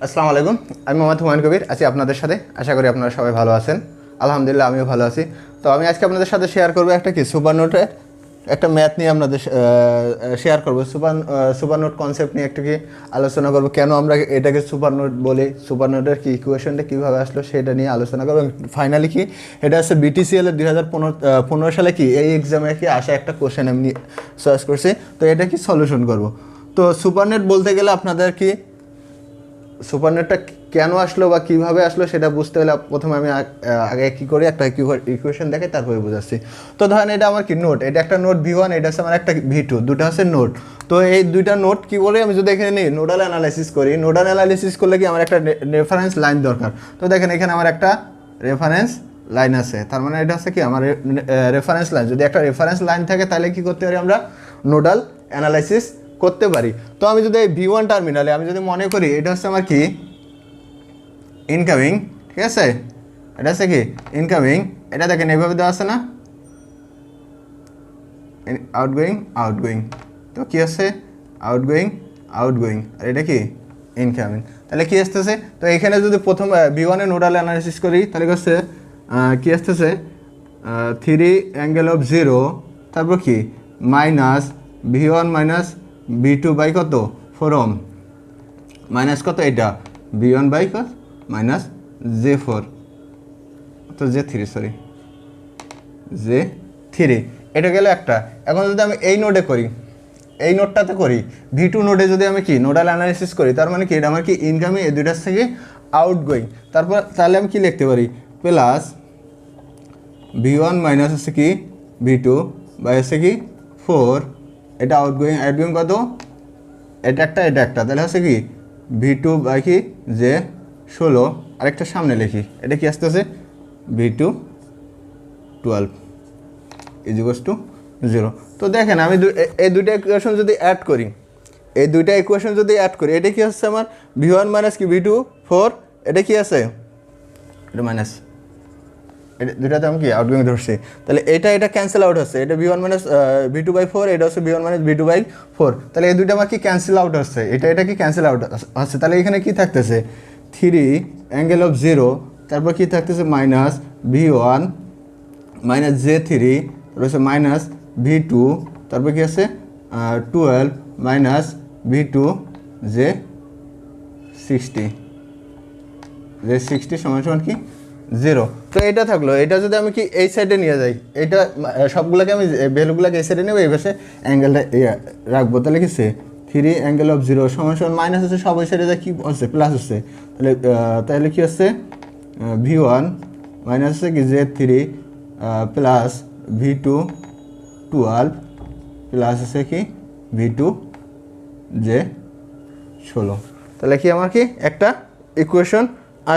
আসসালামু আলাইকুম। আমি মোহাম্মদ হুমায়ুন কবির আছি আপনাদের সাথে। আশা করি আপনারা সবাই ভালো আছেন। আলহামদুলিল্লাহ আমিও ভালো আছি। তো আমি আজকে আপনাদের সাথে শেয়ার করবো একটা সুপার নোটের একটা ম্যাথ নিয়ে আপনাদের শেয়ার করবো। সুপার নোট কনসেপ্ট নিয়ে একটু আলোচনা করবো, কেন আমরা এটাকে সুপার নোট বলি, সুপার নোটের ইকুয়েশনটা কীভাবে আসলো সেটা নিয়ে আলোচনা করবো। ফাইনালি এটা হচ্ছে BTCL এর 2015 সালে এই এক্সামে আসা একটা কোশ্চেন আমি চয়েস করছি। তো এটা সলিউশন করবো। তো সুপার নেট বলতে গেলে আপনাদের সুপারনেটটা কেন আসলো বা কীভাবে আসলো সেটা বুঝতে হলে প্রথমে আমি আগে কী করি, একটা ইকুয়েশন দেখে তারপরে বোঝাচ্ছি। তো ধরেন এটা আমার নোট, এটা একটা নোট V1, এটা হচ্ছে আমার একটা V2, দুটো হচ্ছে নোট। তো এই দুইটা নোট কী বলে আমি যদি এখানে নিই নোডাল অ্যানালাইসিস করি, নোডাল অ্যানালাইসিস করলে আমার একটা রেফারেন্স লাইন দরকার। তো দেখেন এখানে আমার একটা রেফারেন্স লাইন আছে, তার মানে এটা হচ্ছে আমার রেফারেন্স লাইন। যদি একটা রেফারেন্স লাইন থাকে তাহলে কী করতে পারি, আমরা নোডাল অ্যানালাইসিস করতে পারি। তো আমি যদি এই V1 টার্মিনালে আমি যদি মনে করি এটা হচ্ছে আমার ইনকামিং, ঠিক আছে, এটা হচ্ছে ইনকামিং, এটা দেখেন এইভাবে দেওয়া আছে না, আউটগোয়িং। তো কী আছে আউটগোয়িং, আর এটা ইনকামিং। তাহলে কী আসতেছে, তো এখানে যদি প্রথম V1 এ নোডাল অ্যানালাইসিস করি তাহলে হচ্ছে কী আসতেছে 3 অ্যাঙ্গেল অফ 0, তারপর minus V1 minus V2 by কত 4 ওহম, মাইনাস কত এটা V1 বাই কত মাইনাস J4, তো J3 এটা গেল একটা। এখন যদি আমি এই নোডে করি, এই নোডটাতে করি V2 নোডে যদি আমি নোডাল অ্যানালাইসিস করি, তার মানে এটা আমার ইনকামিং, এই দুইটার থেকে আউটগোয়িং। তারপর তাহলে আমি লিখতে পারি প্লাস V1 মাইনাস হচ্ছে V2 বাই হচ্ছে 4, এটা আউটগোয়িং কত, এটা একটা, তাহলে হচ্ছে V2 বাই J16, আরেকটা সামনে লিখি, এটা আসতেছে V2 12 = 0। তো দেখেন আমি এই দুইটা ইকুয়েশন যদি অ্যাড করি, এটা হচ্ছে আমার V1 মাইনাস V2 4, এটা আছে, এটা মাইনাস, এটা দুটাতে আমি আউটগোয়িং ধরছি। তাহলে এটা ক্যান্সেল আউট হচ্ছে, এটা V1 মাইনাস V2 বাই 4, এটা হচ্ছে V1 মাইনাস V2 বাই 4। তাহলে এই দুইটা আমার ক্যান্সেল আউট হচ্ছে, এটা ক্যান্সেল আউট হচ্ছে। তাহলে এখানে থাকতেছে 3 অ্যাঙ্গেল অফ 0, তারপর থাকতেছে মাইনাস V1 মাইনাস J3, তারপর হচ্ছে মাইনাস V2, তারপর আছে 12 মাইনাস V2 J60 সমান 0। তো এটা থাকলো। এটা যদি আমি এই সাইডে নিয়ে যাই, এটা সবগুলোকে আমি ভ্যালুগুলোকে এই সাইডে নেবো, এই পাশে অ্যাঙ্গেলটা রাখবো। তাহলে 3 অ্যাঙ্গেল অফ 0 সমান মাইনাস হচ্ছে, সব ওই সাইডে কী হচ্ছে প্লাস হচ্ছে। তাহলে হচ্ছে V1 মাইনাস হচ্ছে J3 প্লাস V2 12 প্লাস হচ্ছে V2 J16। তাহলে আমার একটা ইকুয়েশন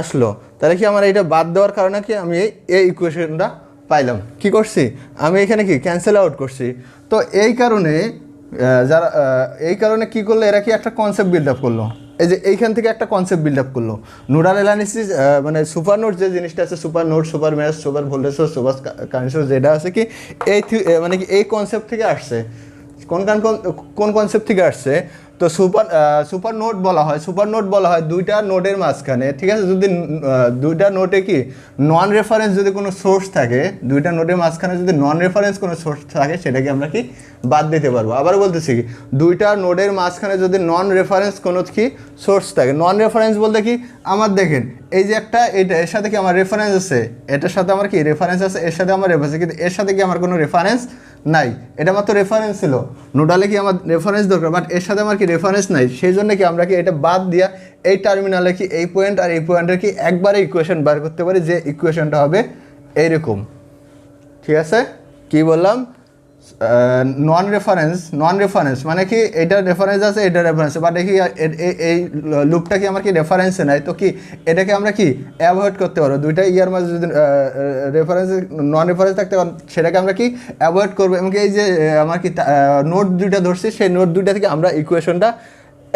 আসলো। তাহলে আমার এটা বাদ দেওয়ার কারণে আমি এই ইকুয়েশনটা পাইলাম। কি করছি আমি এখানে ক্যান্সেল আউট করছি। তো এই কারণে কি করলো, এরা একটা কনসেপ্ট বিল্ড আপ করলো। এই যে এইখান থেকে একটা কনসেপ্ট বিল্ড আপ করলো, নোডাল অ্যানালিসিস, মানে সুপার নোট যে জিনিসটা আছে, super note, super math, super voltage source, super current source, যেটা আছে এই কনসেপ্ট থেকে আসছে। কোন কনসেপ্ট থেকে আসছে? তো সুপার নোট বলা হয় দুইটা নোডের মাঝখানে, ঠিক আছে, যদি দুইটা নোটে নন রেফারেন্স যদি কোনো সোর্স থাকে, দুইটা নোটের মাঝখানে যদি নন রেফারেন্স কোনো সোর্স থাকে, সেটাকে আমরা বাদ দিতে পারবো। আবার বলতেছি দুইটা নোডের মাঝখানে যদি নন রেফারেন্স কোনো সোর্স থাকে, নন রেফারেন্স বলতে আমার দেখেন এই যে একটা, এটা এর সাথে আমার রেফারেন্স আছে, এটার সাথে আমার রেফারেন্স আছে, এর সাথে আমার রেফারেন্স, কিন্তু এর সাথে আমার কোনো রেফারেন্স নাই। এটা মাত্র রেফারেন্স ছিল, নোডালে আমার রেফারেন্স দরকার, বাট এর সাথে আমার রেফারেন্স নাই। সেই জন্য আমরা এটা বাদ দিয়া এই টার্মিনালে এই পয়েন্ট আর এই পয়েন্টের একবারে ইকুয়েশন বার করতে পারি, যে ইকুয়েশনটা হবে এইরকম। ঠিক আছে, কি বললাম, নন রেফারেন্স মানে এটা রেফারেন্স আছে, এটা রেফারেন্স, বাট এই লুপটা আমার রেফারেন্সে নাই। তো এটাকে আমরা অ্যাভয়েড করতে পারবো। দুইটা ইয়ার মাঝে যদি রেফারেন্স নন রেফারেন্স থাকতে পারে, সেটাকে আমরা অ্যাভয়েড করবো। এবং এই যে আমার নোট দুইটা ধরছি, সেই নোট দুইটা থেকে আমরা ইকুয়েশনটা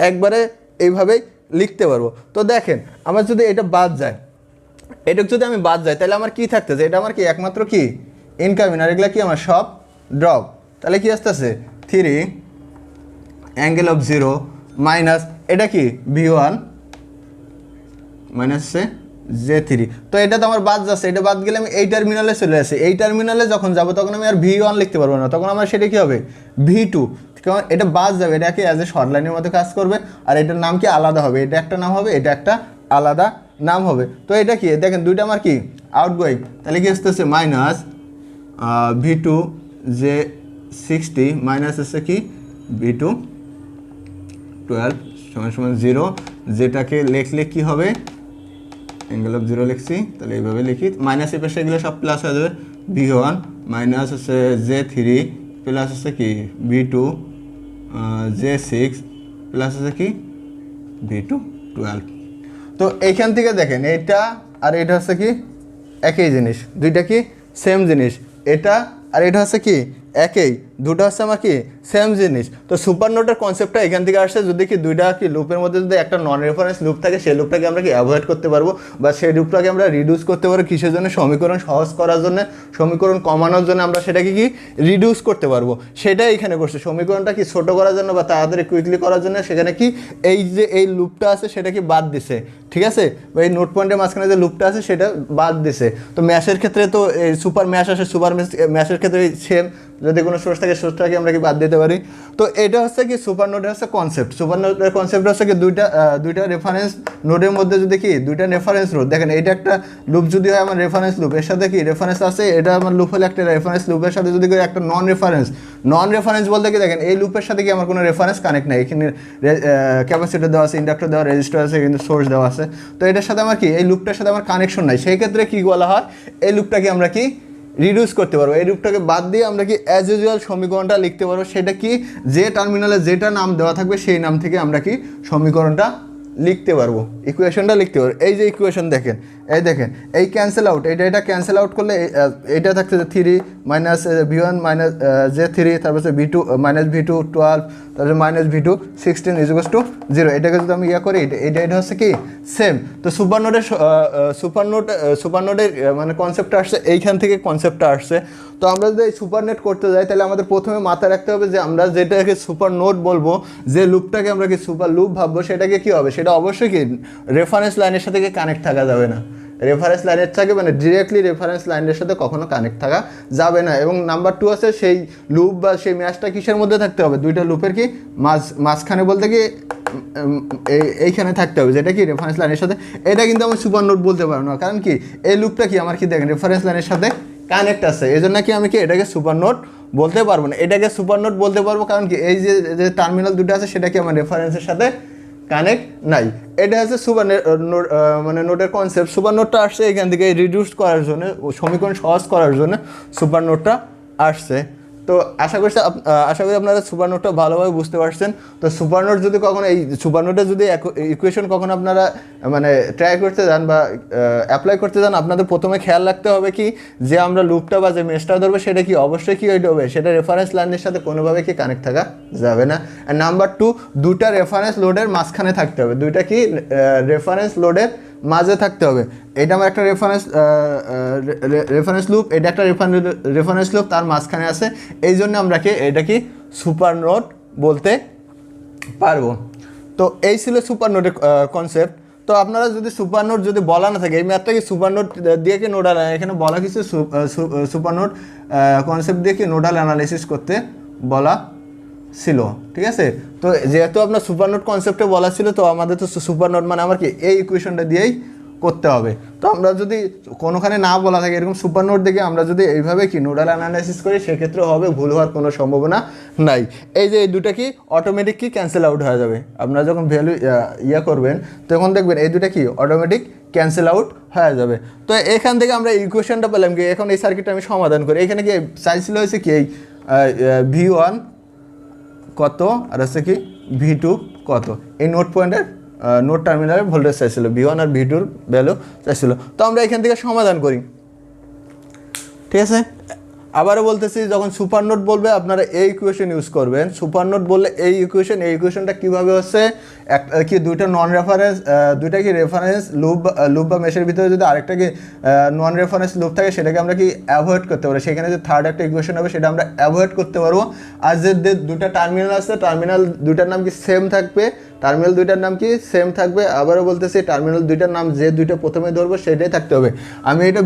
একবারে এইভাবেই লিখতে পারবো। তো দেখেন আমার যদি এটা বাদ যায়, যদি আমি বাদ যাই, তাহলে আমার থাকতেছে, এটা আমার একমাত্র ইনকামিং, আর এগুলা আমার সব ড্রপ। তাহলে আসতেছে 3 অ্যাঙ্গেল অফ 0 মাইনাস এটা V1 মাইনাস হচ্ছে J3। তো এটা তো আমার বাদ যাচ্ছে, এটা বাদ গেলে আমি এই টার্মিনালে চলে আসি। এই টার্মিনালে যখন যাব তখন আমি আর V1 লিখতে পারবো না, তখন আমার সেটা কী হবে V2, কারণ এটা বাদ যাবে, এটা কি অ্যাজ এ শর্ট লাইনের মতো কাজ করবে, আর এটার নাম কি আলাদা হবে, এটা একটা নাম হবে, এটা একটা আলাদা নাম হবে। তো এটা কি দেখেন দুইটা আমার কি আউটগোয়িং, তাহলে কি আসতেছে মাইনাস V2 J60 মাইনাস হচ্ছে কি V2 12 সমান সমান 0, যেটাকে লিখলে কি হবে অ্যাঙ্গেল অফ 0 লিখছি, তাহলে এইভাবে লিখি, মাইনাস এই পাশে এগুলো সব প্লাস হয়ে যাবে, V1 মাইনাস হচ্ছে J3 প্লাস হচ্ছে কি V2 J6 প্লাস হচ্ছে কি V2 12। তো এইখান থেকে দেখেন এটা আর এটা হচ্ছে কি একই জিনিস, দুইটা কি সেম জিনিস, এটা আর এটা হচ্ছে কি একই, দুটো হচ্ছে আমার কি সেম জিনিস। তো সুপার নোটের কনসেপ্টটা এখান থেকে আসছে, যদি কি দুইটা কি লুপের মধ্যে যদি একটা নন রেফারেন্স লুপ থাকে, সেই লুপটাকে আমরা কি অ্যাভয়েড করতে পারবো, বা সেই লুপটাকে আমরা রিডিউস করতে পারবো কিসের জন্য, সমীকরণ সহজ করার জন্য, সমীকরণ কমানোর জন্য আমরা সেটাকে কি রিডিউস করতে পারবো, সেটাই এখানে করছে। সমীকরণটা কি ছোটো করার জন্য বা তাড়াতাড়ি কুইকলি করার জন্য সেখানে কি এই যে এই লুপটা আছে সেটা কি বাদ দিছে, ঠিক আছে, বা এই নোট পয়েন্টের মাঝখানে যে লুপটা আছে সেটা বাদ দিছে। তো ম্যাশের ক্ষেত্রে তো এই সুপার ম্যাশ আসে, সুপার ম্যাশের ক্ষেত্রে সেম, যদি কোনো সোর্স থাকে সোর্সটাকে আমরা কি বাদ দিতে পারি। তো এটা হচ্ছে কি সুপার নোডের হচ্ছে কনসেপ্ট। সুপার নোডের কনসেপ্ট হচ্ছে কি দুইটা রেফারেন্স নোডের মধ্যে যদি কি দুইটা রেফারেন্স নোড, দেখেন এটা একটা লুপ যদি হয় আমার রেফারেন্স লুপ, এর সাথে কি রেফারেন্স আছে, এটা আমার লুপ হলে একটা রেফারেন্স লুপের সাথে যদি একটা নন রেফারেন্স বলতে কি দেখেন এই লুপের সাথে কি আমার কোনো রেফারেন্স কানেক্ট নাই, এখানে ক্যাপাসিটর দেওয়া আছে, ইন্ডাক্টর দেওয়া, রেজিস্টার আছে, কিন্তু সোর্স দেওয়া আছে, তো এটার সাথে আমার কি এই লুপটার সাথে আমার কানেকশন নাই, সেই ক্ষেত্রে কি বলা হয় এই লুপটাকে আমরা কি রিডিউস করতে পারবো। এই লুপটাকে বাদ দিয়ে আমরা কি অ্যাজ ইউজুয়াল সমীকরণটা লিখতে পারবো, সেটা কি যে টার্মিনালে যেটা নাম দেওয়া থাকবে সেই নাম থেকে আমরা কি সমীকরণটা লিখতে পারবো, ইকুয়েশনটা লিখতে পারবো। এই যে ইকুয়েশন দেখেন, এই দেখেন এই ক্যান্সেল আউট, এটা ক্যান্সেল আউট করলে এটা থাকছে three minus V1 minus J3, তারপর V2 মাইনাস V2 12, তারপরে মাইনাস V2 16 ইকুয়ালস টু 0। এটাকে যদি আমি করি এটা হচ্ছে কি সেম। তো সুপার নোডের মানে কনসেপ্টটা আসছে এইখান থেকে, কনসেপ্টটা আসছে। তো আমরা যদি এই সুপার নেট করতে যাই তাহলে আমাদের প্রথমে মাথায় রাখতে হবে যে আমরা যেটাকে সুপার নোড বলবো, যে লুপটাকে আমরা কি সুপার লুপ ভাববো, সেটাকে কি হবে, সেটা অবশ্যই কি রেফারেন্স লাইনের সাথে কানেক্ট থাকা যাবে না, রেফারেন্স লাইনের থাকে মানে ডিরেক্টলি রেফারেন্স লাইনের সাথে কখনো কানেক্ট থাকা যাবে না। এবং নাম্বার 2 আছে সেই লুপ বা সেই ম্যাচটা কিসের মধ্যে থাকতে হবে, দুইটা লুপের কি মাঝখানে বলতে কি এইখানে থাকতে হবে, যেটা কি রেফারেন্স লাইনের সাথে। এটা কিন্তু আমি সুপার নোড বলতে পারবো না, কারণ কি এই লুপটা কি আমার কি দেখেন রেফারেন্স লাইনের সাথে কানেক্ট আছে, এই জন্য কি আমি কি এটাকে সুপার নোড বলতে পারবো না। এটাকে সুপার নোড বলতে পারবো কারণ কি এই যে টার্মিনাল দুটো আছে সেটা কি আমার রেফারেন্সের সাথে কানেক্ট নাই। এটা হচ্ছে সুপার মানে নোটের কনসেপ্ট। সুপার নোটটা আসছে এখান থেকে রিডিউস করার জন্য, সমীকরণ সহজ করার জন্য সুপার নোটটা আসছে। তো আশা করি আপনারা সুপার নোটটা ভালোভাবে বুঝতে পারছেন। তো সুপার নোট যদি কখনো এই সুপার নোটে যদি ইকুয়েশন কখনো আপনারা মানে ট্রাই করতে যান বা অ্যাপ্লাই করতে যান, আপনাদের প্রথমে খেয়াল রাখতে হবে কি যে আমরা লুপটা বা যে মেশটা ধরবো সেটা কি অবশ্যই কি হবে, সেটা রেফারেন্স লাইনের সাথে কোনোভাবে কি কানেক্ট থাকা যাবে না। আর নাম্বার 2, দুটা রেফারেন্স লোডের মাঝখানে থাকতে হবে, দুইটা কি রেফারেন্স লোডের মাঝে থাকতে হবে। এটা আমার একটা রেফারেন্স লুপ, এটা একটা রেফারেন্স লুপ, তার মাঝখানে আছে, এই জন্য আমরা কি এটা কি সুপার নোড বলতে পারবো। তো এই ছিল সুপার নোডের কনসেপ্ট। তো আপনারা যদি সুপার নোড যদি বলা না থাকে, এই ম্যাথটা কি সুপার নোড দিয়ে কি নোডাল, এখানে বলা কিছু সুপার নোড কনসেপ্ট দিয়ে কি নোডাল অ্যানালাইসিস করতে বলা ছিল, ঠিক আছে। তো যেহেতু আপনার সুপার নোড কনসেপ্টে বলা ছিল, তো আমাদের তো সুপার নোড মানে আমার কি এই ইকুয়েশনটা দিয়েই করতে হবে। তো আমরা যদি কোনোখানে না বলা থাকে এরকম সুপার নোড দেখে আমরা যদি এইভাবে কি নোডাল অ্যানালাইসিস করি, সেক্ষেত্রে হবে ভুল হওয়ার কোনো সম্ভাবনা নাই। এই যে এই দুটা কি অটোমেটিক কি ক্যান্সেল আউট হয়ে যাবে, আপনারা যখন ভ্যালু করবেন তখন দেখবেন এই দুটা কি অটোমেটিক ক্যান্সেল আউট হয়ে যাবে। তো এখান থেকে আমরা ইকুয়েশনটা পেলাম কি, এখন এই সার্কিটটা আমি সমাধান করি। এখানে কি চাইছিল হয়েছে কি এই V1 কত আর আছে কি V2 কত, এই নোট পয়েন্টের নোট টার্মিনালের ভোল্টেজ চাইছিল, V1 আর V2 ভ্যালু চাইছিল। তো আমরা এখান থেকে সমাধান করি, ঠিক আছে। আবারও বলতেছি, যখন সুপার নোট বলবে আপনারা এই ইকুয়েশন ইউজ করবেন। সুপার নোট বললে এই ইকুয়েশনটা কীভাবে হচ্ছে, একটা কি দুইটা দুইটা কি রেফারেন্স লুপ বা মেশের ভিতরে যদি আরেকটা কি নন রেফারেন্স লুপ থাকে, সেটাকে আমরা কি অ্যাভয়েড করতে পারবো। সেখানে যে থার্ড একটা ইকুয়েশন হবে সেটা আমরা অ্যাভয়েড করতে পারবো। আর যে দুইটা টার্মিনাল আছে, টার্মিনাল দুইটার নাম কি সেম থাকবে, টার্মিনাল দুইটার নাম কি সেম থাকবে। আবারও বলতেছি টার্মিনাল দুইটার নাম যে দুইটা প্রথমে ধরবো সেটাই থাকতে হবে। আমি এটা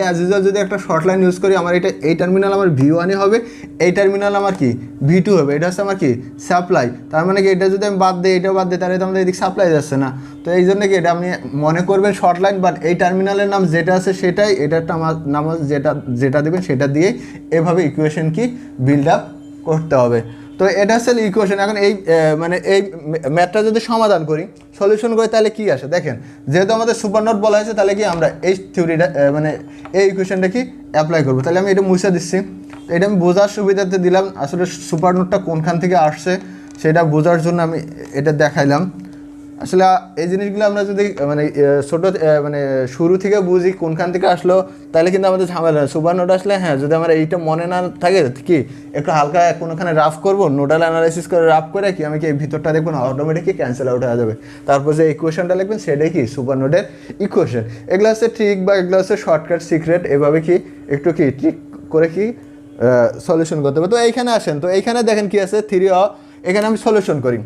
অ্যাজ ইউজুয়াল যদি একটা শর্ট লাইন ইউজ করি, আমার এটা এই টার্মিনাল আমার V1 হবে, এই টার্মিনাল আমার কি V2 হবে। এটা হচ্ছে আমার কি সাপ্লাই। তার মানে কি এটা যদি আমি বাদ দিই, এটাও বাদ দিই, তাহলে তো আমাদের এদিকে সাপ্লাই যাচ্ছে না। তো এই জন্য কি এটা আপনি মনে করবেন শর্ট লাইন, বাট এই টার্মিনালের নাম যেটা আছে সেটাই, এটার নাম যেটা দেবেন সেটা দিয়ে এভাবে ইকুয়েশন কি বিল্ড আপ করতে হবে। তো এটা হচ্ছে ইকুয়েশন। এখন এই মানে এই ম্যাথটা যদি সমাধান করি, সলিউশন করি, তাহলে কি আসে দেখেন। যেহেতু আমাদের সুপার নোট বলা হয়েছে, তাহলে কি আমরা এই থিওরিটা মানে এই ইকুয়েশনটা কি অ্যাপ্লাই করবো। তাহলে আমি এটা মুছে দিচ্ছি। এটা আমি বোঝার সুবিধাতে দিলাম, আসলে সুপার নোটটা কোনখান থেকে আসছে সেটা বোঝার জন্য আমি এটা দেখাইলাম। আসলে এই জিনিসগুলো আমরা যদি মানে ছোটো মানে শুরু থেকে বুঝি কোনখান থেকে আসলো, তাহলে কিন্তু আমাদের ঝামেলা। সুপার নোট আসলে হ্যাঁ, যদি আমার এইটা মনে না থাকে কি একটু হালকা কোনোখানে রাফ করবো, নোডাল অ্যানালাইসিস করে রাফ করে কি আমি কি এই ভিতরটা দেখবো না, অটোমেটিকই ক্যান্সেল আউট হয়ে যাবে। তারপর যে ইকুয়েশনটা লিখবেন সেটাই কি সুপার নোটের ইকুয়েশন। এগুলো হচ্ছে ট্রিক বা এগুলো হচ্ছে শর্টকাট সিক্রেট, এভাবে কি একটু কি ট্রিক করে কি সলিউশন করতে হবে। তো এইখানে আসেন, তো এইখানে দেখেন কি আছে 3 এখানে আমি সলিউশন করি।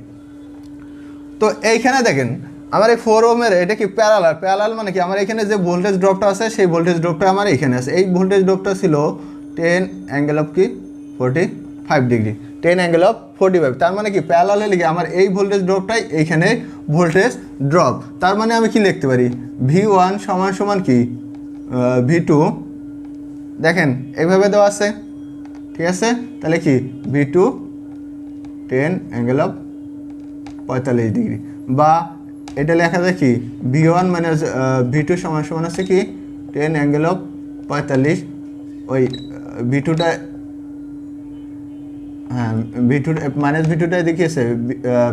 তো এইখানে দেখেন আমার এই 4 ওহমের এটা কি প্যারালাল মানে কি আমার এখানে যে ভোল্টেজ ড্রপটা আছে সেই ভোল্টেজ ড্রপটা আমার এখানে আছে। এই ভোল্টেজ ড্রপটা ছিল 10 অ্যাঙ্গেল অফ কি 45 ডিগ্রি, 10 অ্যাঙ্গেল অফ 45। তার মানে কি প্যারালালে লিখে আমার এই ভোল্টেজ ড্রপটাই এইখানে ভোল্টেজ ড্রপ। তার মানে আমি কি লিখতে পারি V1 সমান সমান কি V2, দেখেন এইভাবে দেওয়া আছে, ঠিক আছে। তাহলে কি V2 10 অ্যাঙ্গেল অফ 45 ডিগ্রি, বা এটা লেখা যায় কি V1 মাইনাস V2 সমান সমান আছে কি 10 অ্যাঙ্গেল অফ 45। ওই V2টা হ্যাঁ V2 মাইনাস V2টা দেখিয়েছে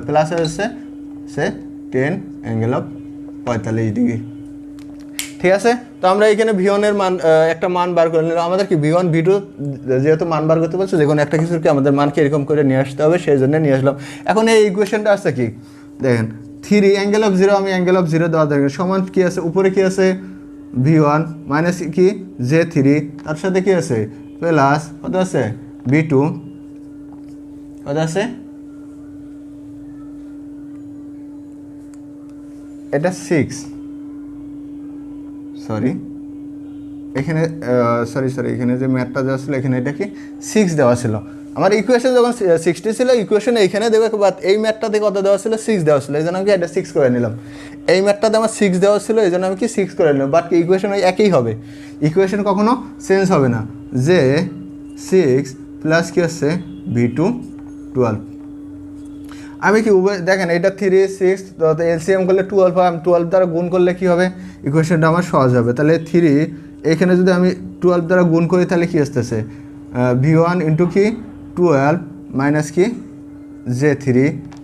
প্লাস হচ্ছে সে 10 অ্যাঙ্গেল অফ 45 ডিগ্রি, ঠিক আছে। তো আমরা এখানে V1 এর মান একটা মান বার করে নিলাম। আমাদের কি V1 V2 যেহেতু মান বার করতে বলছে, যে কোনো একটা কিছুর কি আমাদের মানকে এরকম করে নিয়ে আসতে হবে, সেই জন্য নিয়ে আসলাম। এখন এই ইকুয়েশনটা আছে কি দেখেন 3 অ্যাঙ্গেল অফ 0, আমি অ্যাঙ্গেল অফ 0 দেওয়া দেখেন সমান কি আছে, উপরে কি আছে V1 মাইনাস কি J3, তার সাথে কি আছে প্লাস কত আছে V2, কত আছে এটা 6, সরি এখানে এখানে যে ম্যাথটা দেওয়া ছিল এখানে এটা কি 6 দেওয়া ছিল। আমার ইকুয়েশন যখন 60 ছিল, ইকুয়েশন এইখানে দেবে, বাট এই ম্যাথটাতে কত দেওয়া ছিল 6 দেওয়া ছিল, এই জন্য আমি এটা 6 করে নিলাম। এই ম্যাথটাতে আমার 6 দেওয়া ছিল, এই জন্য আমি কি 6 করে নিলাম। বাট ইকুয়েশন ওই একই হবে, ইকুয়েশন কখনো চেঞ্জ হবে না। যে 6 প্লাস কি হচ্ছে V2 12, আমি কি দেখেন এটা 3 6 তো এলসিএম করলে 12 হয়, আমি 12 দ্বারা গুণ করলে কি হবে ইকুয়েশনটা আমার সহজ হবে। তাহলে 3 এখানে যদি আমি 12 দ্বারা গুণ করি তাহলে কি আসতেছে V1 ইন্টু কি 12 মাইনাস কি J3,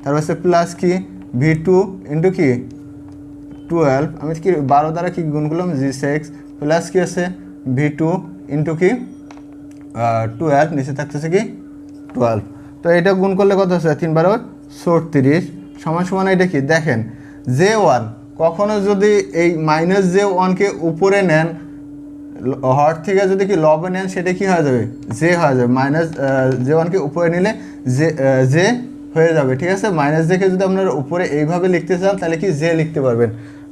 তারপর হচ্ছে প্লাস কি V2 ইন্টু কি 12, আমি কি 12 দ্বারা কি গুণ করলাম G6, প্লাস কি আছে V2 ইন্টু কি 12, নিচে থাকতেছে কি 12। তো এটা গুণ করলে কত হচ্ছে 3 12 36 সমান সমান এটা কি দেখেন J1 কখনো যদি এই মাইনাস J1কে উপরে নেন, হর থেকে যদি কি লবে নেন, সেটা কি হয়ে যাবে জে হয়ে যাবে। মাইনাস J1কে উপরে নিলে জে হয়ে যাবে, ঠিক আছে। মাইনাস জেকে যদি আপনারা উপরে এইভাবে লিখতে চান তাহলে কি জে লিখতে পারবেন।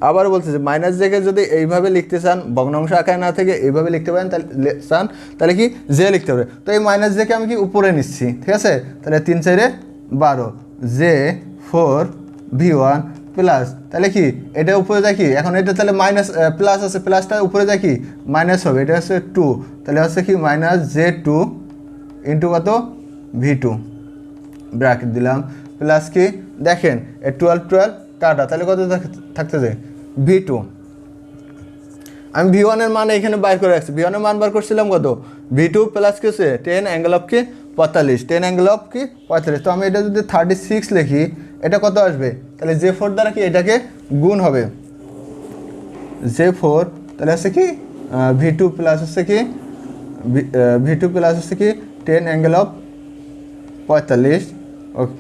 আবার বলছে যে মাইনাস জেকে যদি এইভাবে লিখতে চান, ভগ্নাংশ আকারে না থেকে এইভাবে লিখতে পারেন তাহলে কি জে লিখতে পারবে। তো এই মাইনাস জেকে আমি কি উপরে নিচ্ছি, ঠিক আছে। তাহলে 3 4 12 J4 V1 প্লাস, তাহলে কি এটা উপরে যায় কি এখন এটা তাহলে মাইনাস প্লাস আছে, প্লাসটা উপরে যায় কি মাইনাস হবে, এটা হচ্ছে 2, তাহলে হচ্ছে কি মাইনাস J2 ইন্টু কত V2 ব্র্যাকেট দিলাম, প্লাস কি দেখেন 12 কাটা, তাহলে কত থাকতে যায় V2। আমি V1 এর মান এখানে বাইর করে রাখছি, V1 এর মান বার করছিলাম কত V2 প্লাস কি আছে 10 অ্যাঙ্গেল অফ কি 45, 10 অ্যাঙ্গেল অফ কি 45। তো আমি এটা যদি 36 লিখি এটা কত আসবে, তাহলে J4 দ্বারা কি এটাকে গুণ হবে J4, তাহলে হচ্ছে কি V2 প্লাস হচ্ছে কি V2 প্লাস হচ্ছে কি 10 অ্যাঙ্গেল অফ 45। ওকে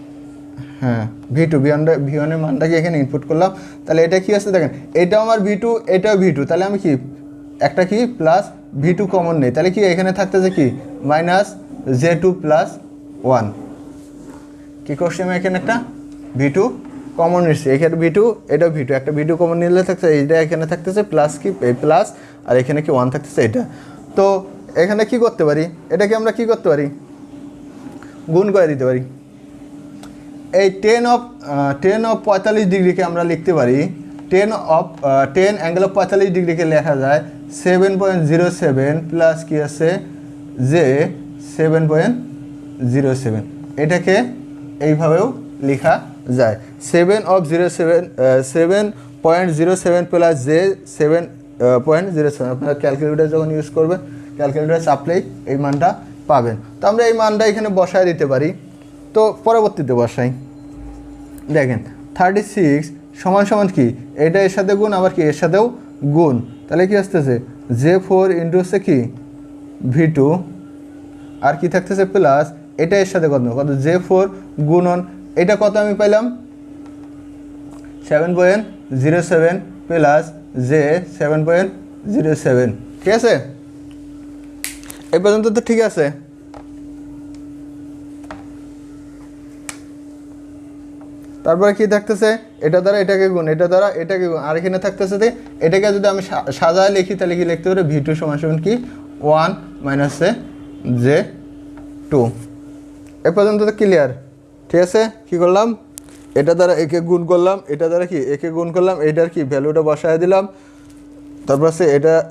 হ্যাঁ V1 এর মানটাকে এখানে ইনপুট করলাম, তাহলে এটা কি আছে দেখেন এটাও আমার V2 এটাও V2, তাহলে আমি কি একটা কি প্লাস V2 কমন নেই, তাহলে কি এখানে থাকতেছে কি মাইনাস J2 প্লাস 1, কী করছি আমি এখানে একটা V2 কমন নিচ্ছি, এখানে ভি টু, এটা ভি টু, একটা ভি টু কমন নিলে থাকছে এইটা, এখানে থাকতেছে প্লাস কি প্লাস, আর এখানে কি 1 থাকতেছে এটা। তো এখানে কি করতে পারি, এটাকে আমরা কি করতে পারি, গুণ করে দিতে পারি। এই টেন অফ 45 ডিগ্রিকে আমরা লিখতে পারি, 10 অ্যাঙ্গেল অফ 45 ডিগ্রিকে লেখা যায় 7.07 প্লাস কি আছে যে 7.07, এটাকে এইভাবেও লেখা যায় 7.07 প্লাস যে 7.07। আপনারা ক্যালকুলেটর যখন ইউজ করবেন, ক্যালকুলেটর চাপলেই এই মানটা পাবেন। তো আমরা এই মানটা এখানে বসায় দিতে পারি। তো পরবর্তীতে বসাই, দেখেন 36 সমান সমান কি, এটা এর সাথে গুণ, আবার কি এর সাথেও গুণ, তাহলে কি আসতেছে J4 ইন্টু হচ্ছে কি V2, আর কি থাকতেছে প্লাস, এটা এর সাথে কত J4 গুণন, এটা কত আমি পাইলাম 7.07 প্লাস J 7.07। ঠিক আছে, এই পর্যন্ত তো ঠিক আছে। তারপরে কি থাকতেছে, এটা দ্বারা এটাকে গুণ, এটা দ্বারা এটাকে গুণ, আর এখানে থাকতেছে যে এটাকে যদি আমি সাজায় লিখি তাহলে কি লিখতে পারি V2 সমান সমান কি 1 মাইনাস J2। এ পর্যন্ত তো ক্লিয়ার। ঠিক আছে, কি করলাম, এটা দ্বারা একে গুণ করলাম, এটা দ্বারা কি একে গুণ করলাম, এইটার কি ভ্যালুটা বসায় দিলাম, তারপর সে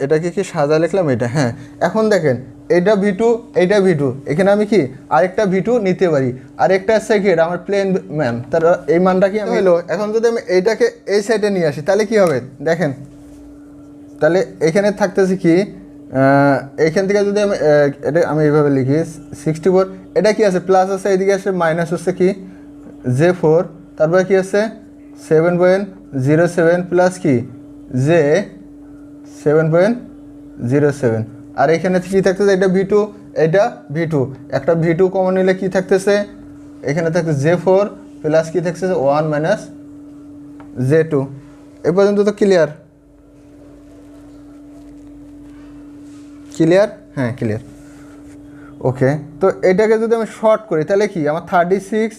এটাকে কি সাজা লিখলাম এটা। হ্যাঁ, এখন দেখেন এটা V2, এইটা V2, এখানে আমি কি আরেকটা V2 নিতে পারি, আরেকটা সেকেন্ড আমার প্লেন ম্যাম, তার এই মানটা কি আমি হলো। এখন যদি আমি এইটাকে এই সাইডে নিয়ে আসি তাহলে কি হবে দেখেন, তাহলে এখানে থাকতেছে কি এইখান থেকে যদি এটা আমি এইভাবে লিখি 64, এটা কি আছে প্লাস আছে, এইদিকে আসে মাইনাস হচ্ছে কি J4, তারপরে কি আছে 7.07 প্লাস কি J 7.07, আর এখানে কি থাকতেছে এটা V2, এটা V2, একটা V2 কমন নিলে কি থাকতেছে, এখানে থাকতেছে J4 প্লাস কি থাকতেছে 1 মাইনাস J2। এ পর্যন্ত তো ক্লিয়ার, ক্লিয়ার, হ্যাঁ ক্লিয়ার। ওকে, তো এটাকে যদি আমি শর্ট করি তাহলে কি আমার 36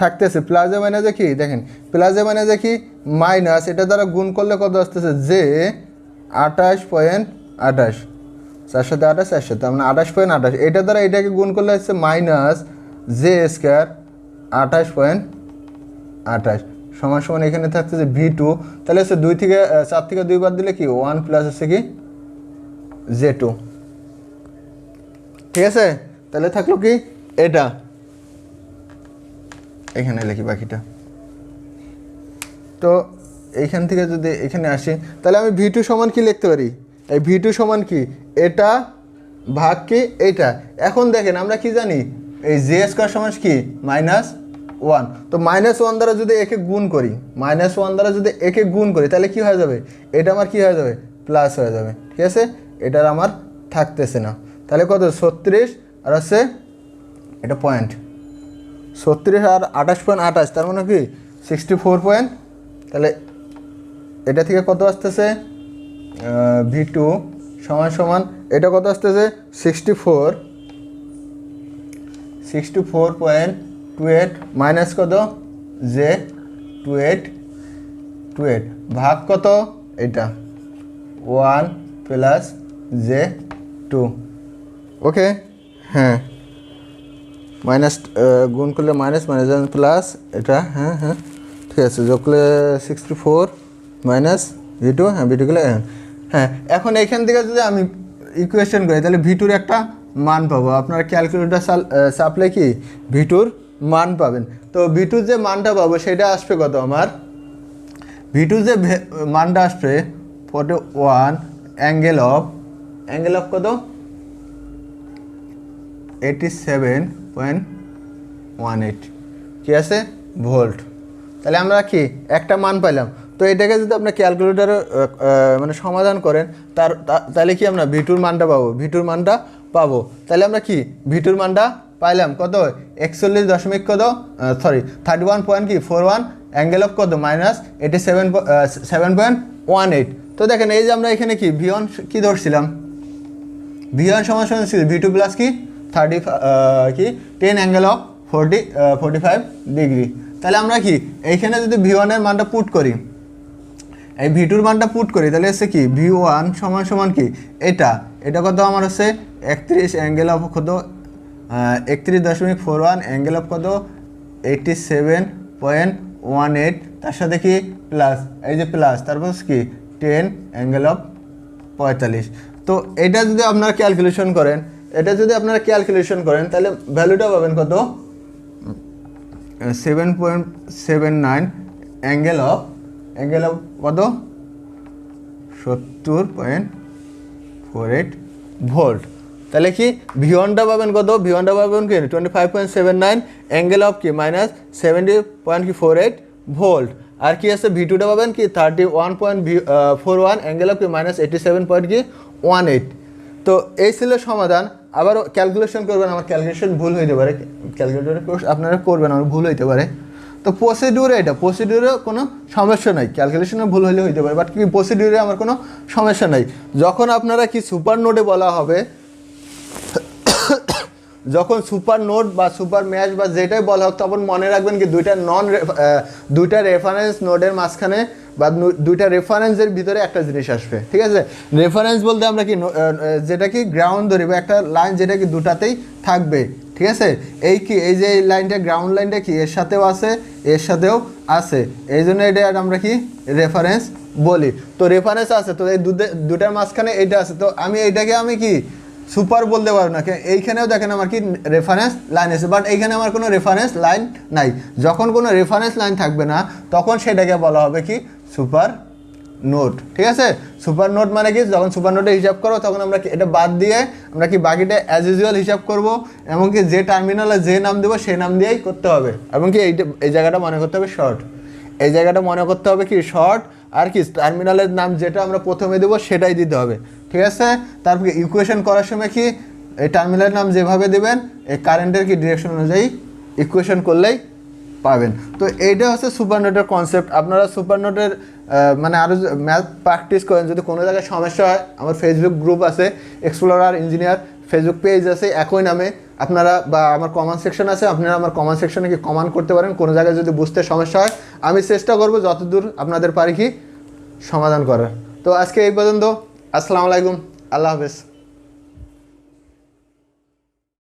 থাকতেছে প্লাসে মাইনাসে কি দেখেন, প্লাসে মাইনাসে কি মাইনাস, এটা দ্বারা গুণ করলে কত আসতেছে যে 28.28, 4 সাথে 28, 4 সাথে মানে 28.28, এটা দ্বারা এটাকে গুণ করলে হচ্ছে মাইনাস জে স্কোয়ার 28.28 সমান সমান এখানে থাকতেছে V2, তাহলে হচ্ছে 2 থেকে 4 থেকে 2 বাদ দিলে কি 1 প্লাস হচ্ছে কি J2। ঠিক আছে, তাহলে থাকলো কি এটা, এখানে লিখি বাকিটা। তো এইখান থেকে যদি এখানে আসি তাহলে আমি V2 সমান কি লিখতে পারি, এই V2 সমান কি এটা ভাগ কি এইটা। এখন দেখেন আমরা কি জানি এই J স্কোয়ার সমান কি -1, তো -1 দ্বারা যদি একে গুণ করি, -1 দ্বারা যদি একে গুণ করি তাহলে কি হয়ে যাবে, এটা আমার কি হয়ে যাবে প্লাস হয়ে যাবে। ঠিক আছে, এটার আমার থাকতেছে না, তাহলে কত 36 আর আছে এটা পয়েন্ট 36 আর 28.28, তার মানে কি 64 পয়েন্ট। তাহলে এটা থেকে কত আসতেছে V2 সমান সমান এটা কত আসতেছে 64.28 মাইনাস কত J28 ভাগ কত এটা 1 প্লাস J2। ওকে, হ্যাঁ মাইনাস গুণ করলে মাইনাস মাইনাস প্লাস এটা, হ্যাঁ হ্যাঁ ঠিক আছে, যোগ করলে 64 মাইনাস V2, হ্যাঁ V2 গুলো হ্যাঁ। এখন এইখান থেকে যদি আমি ইকুয়েশন করি তাহলে V2-র একটা মান পাবো, আপনারা ক্যালকুলেটর চাপলে কি V2-র মান পাবেন। তো V2 যে মানটা পাবো সেটা আসবে কত, আমার V2 যে মানটা আসবে 41 অ্যাঙ্গেল অফ কত 87.18 কি আছে ভোল্ট। তাহলে আমরা কি একটা মান পাইলাম। তো এটাকে যদি আপনার ক্যালকুলেটারে মানে সমাধান করেন তাহলে কি আমরা V2-র মানটা পাবো। তাহলে আমরা কি V2-র মানটা পাইলাম কত 31.41 অ্যাঙ্গেল অফ কত -87.18। তো দেখেন এই যে আমরা এখানে কি V1 কি ধরছিলাম, V1 সমান ছিল V2 প্লাস কি 10 অ্যাঙ্গেল অফ 45 ডিগ্রি। তাহলে আমরা কি এইখানে যদি ভি1 এর মানটা পুট করি, এই ভি2 এর মানটা পুট করি, তাহলে হচ্ছে কি ভি1 সমান সমান কি এটা কত আমার হচ্ছে 31 অ্যাঙ্গেল অফ কত 31.41 অ্যাঙ্গেল অফ কত 87.18, তার সাথে কি প্লাস, এই যে প্লাস, তারপর কি 10 অ্যাঙ্গেল অফ 45। তো এটা যদি আপনারা ক্যালকুলেশন করেন, তাহলে ভ্যালুটা পাবেন কত 7.79 অ্যাঙ্গেল অফ কত 70.48 ভোল্ট। তাহলে কি ভি1টা পাবেন কত, ভি1টা পাবেন কি 25.79 অ্যাঙ্গেল অফ কি মাইনাস 70.48 ভোল্ট। আর কি আছে ভি2টা পাবেন কি 31.41 অ্যাঙ্গেল অফ কি মাইনাস 87.18। তো এই ছিল সমাধান। আবার ক্যালকুলেশন করবেন, আমার ক্যালকুলেশন ভুল হইতে পারে, ক্যালকুলেটরে আপনারা করবেন, আমার ভুল হইতে পারে। তো প্রসিডিউরে কোনো সমস্যা নাই, ক্যালকুলেশনে ভুল হইতে পারে, বাট কি প্রসিডিউরে আমার কোনো সমস্যা নাই। যখন আপনারা কি সুপার নোডে বলা হবে, যখন সুপার নোড বা সুপার ম্যাশ বা যেটাই বলা হোক, তখন মনে রাখবেন কি দুইটা রেফারেন্স নোডের মাঝখানে বা দুইটা রেফারেন্সের ভিতরে একটা জিনিস আসবে, ঠিক আছে। রেফারেন্স বলতে আমরা কি যেটা কি গ্রাউন্ড ধরি, বা একটা লাইন যেটা কি দুটাতেই থাকবে, ঠিক আছে। এই যে এই লাইনটা, গ্রাউন্ড লাইনটা কি এর সাথেও আছে, এর সাথেও আছে, এই জন্য এটা আমরা কি রেফারেন্স বলি। তো রেফারেন্স আছে, তো এই দুটার মাঝখানে এইটা আছে, তো এইটাকে আমি কি সুপার বলতে পারবো না। এইখানেও দেখেন আমার কি রেফারেন্স লাইন আছে, বাট এইখানে আমার কোনো রেফারেন্স লাইন নাই। যখন কোনো রেফারেন্স লাইন থাকবে না, তখন সেটাকে বলা হবে কি সুপার নোড, ঠিক আছে। সুপার নোড মানে কি, যখন সুপার নোডে হিসাব করো, তখন আমরা কি এটা বাদ দিয়ে আমরা কি বাকিটা অ্যাজ ইউজুয়াল হিসাব করবো, এমনকি যে টার্মিনালে যে নাম দেবো সেই নাম দিয়েই করতে হবে। এবং কি এই জায়গাটা মনে করতে হবে শর্ট, এই জায়গাটা মনে করতে হবে কি শর্ট, আর কি টার্মিনালের নাম যেটা আমরা প্রথমে দেবো সেটাই দিতে হবে, ঠিক আছে। তারপর ইকুয়েশন করার সময় কি এই টার্মিনালের নাম যেভাবে দেবেন, এই কারেন্টের কি ডিরেকশন অনুযায়ী ইকুয়েশন করলেই পাবেন। তো এইটা হচ্ছে সুপার নোটের কনসেপ্ট। আপনারা সুপার নোটের মানে আরও ম্যাথ প্র্যাকটিস করেন। যদি কোনো জায়গায় সমস্যা হয়, আমার ফেসবুক গ্রুপ আছে এক্সপ্লোরার ইঞ্জিনিয়ার, ফেসবুক পেজ আছে একই নামে, আপনারা বা আমার কমেন্ট সেকশন আছে, আপনারা আমার কমেন্ট সেকশনে কি কমেন্ট করতে পারেন। কোনো জায়গায় যদি বুঝতে সমস্যা হয়, আমি চেষ্টা করবো যতদূর আপনাদের পারি কি সমাধান করার। তো আজকে এই পর্যন্ত, আসসালামু আলাইকুম, আল্লাহ হাফেজ।